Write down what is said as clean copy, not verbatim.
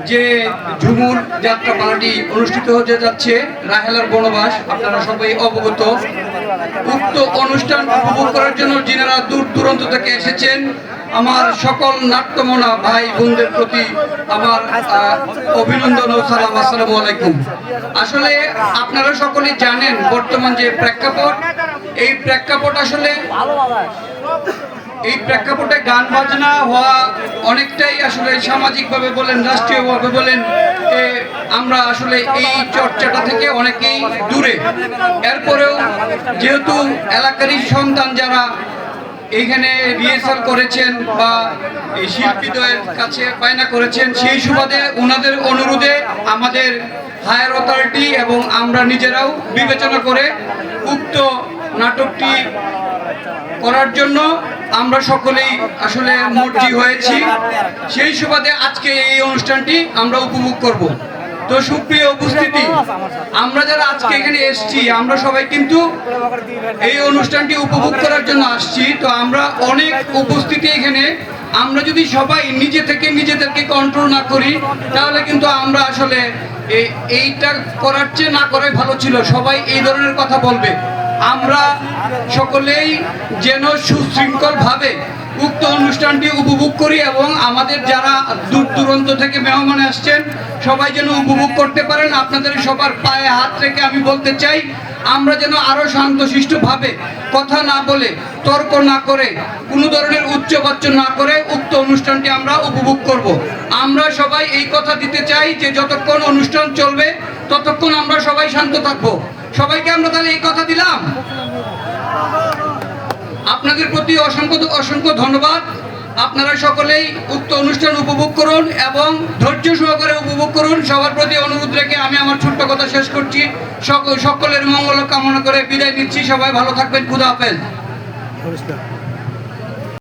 যে ঝুমুর যাত্রা পালাটি অনুষ্ঠিত হতে যাচ্ছে রাহেলার বনবাস, আপনারা সবাই অবগত। উক্ত অনুষ্ঠান উপভোগ করার জন্য যিনারা দূর দূরান্ত থেকে এসেছেন, আমার সকল নাট্যমনা ভাই বোনদের প্রতি আমার অভিনন্দন ও সালাম। আসসালামু আলাইকুম। আসলে আপনারা সকলেই জানেন বর্তমান যে প্রেক্ষাপট, এই প্রেক্ষাপট আসলে এই প্রেক্ষাপটে গান বাজনা হওয়া অনেকটাই আসলে সামাজিকভাবে বলেন, রাষ্ট্রীয়ভাবে বলেন, আমরা আসলে এই চর্চাটা থেকে অনেকেই দূরে। এরপরেও যেহেতু এলাকারই সন্তান যারা এইখানে রিহার্সাল করেছেন বা এই শিল্পীদের কাছে বায়না করেছেন, সেই সুবাদে ওনাদের অনুরোধে আমাদের হায়ার অথরিটি এবং আমরা নিজেরাও বিবেচনা করে উক্ত নাটকটি করার জন্য আমরা সকলেই আসলে মর্জি হয়েছি। সেই সুবাদে আজকে এই অনুষ্ঠানটি আমরা উপভোগ করব। তো সুপ্রিয় উপস্থিতি, আমরা যারা আজকে এখানে এসেছি, আমরা সবাই কিন্তু এই অনুষ্ঠানটি উপভোগ করার জন্য আসছি। তো আমরা অনেক উপস্থিতি এখানে, আমরা যদি সবাই নিজে থেকে নিজেদেরকে কন্ট্রোল না করি, তাহলে কিন্তু আমরা আসলে এইটা করার চেয়ে না করাই ভালো ছিল। সবাই এই ধরনের কথা বলবে। আমরা সকলেই যেন সুশৃঙ্খলভাবে উক্ত অনুষ্ঠানটি উপভোগ করি এবং আমাদের যারা দূর দূরান্ত থেকে মেহমান আসছেন সবাই যেন উপভোগ করতে পারেন। আপনাদের সবার পায়ে হাত রেখে আমি বলতে চাই, আমরা যেন আরো শান্তশিষ্টভাবে কথা না বলে, তর্ক না করে, কোনো ধরনের উচ্চবাচ্য না করে উক্ত অনুষ্ঠানটি আমরা উপভোগ করব। আমরা সবাই এই কথা দিতে চাই যে যতক্ষণ অনুষ্ঠান চলবে ততক্ষণ আমরা সবাই শান্ত থাকবো। সবাইকে আমরা তাহলে এই কথা দিলাম। আপনাদের প্রতি অসংখ্য অসংখ্য ধন্যবাদ। আপনারা সকলেই উক্ত অনুষ্ঠান উপভোগ করুন এবং ধৈর্য সহকারে উপভোগ করুন। সবার প্রতি অনুরোধ রেখে আমি আমার ছোট্ট কথা শেষ করছি। সকলের মঙ্গল কামনা করে বিদায় নিচ্ছি। সবাই ভালো থাকবেন। খুদা হাফেজ।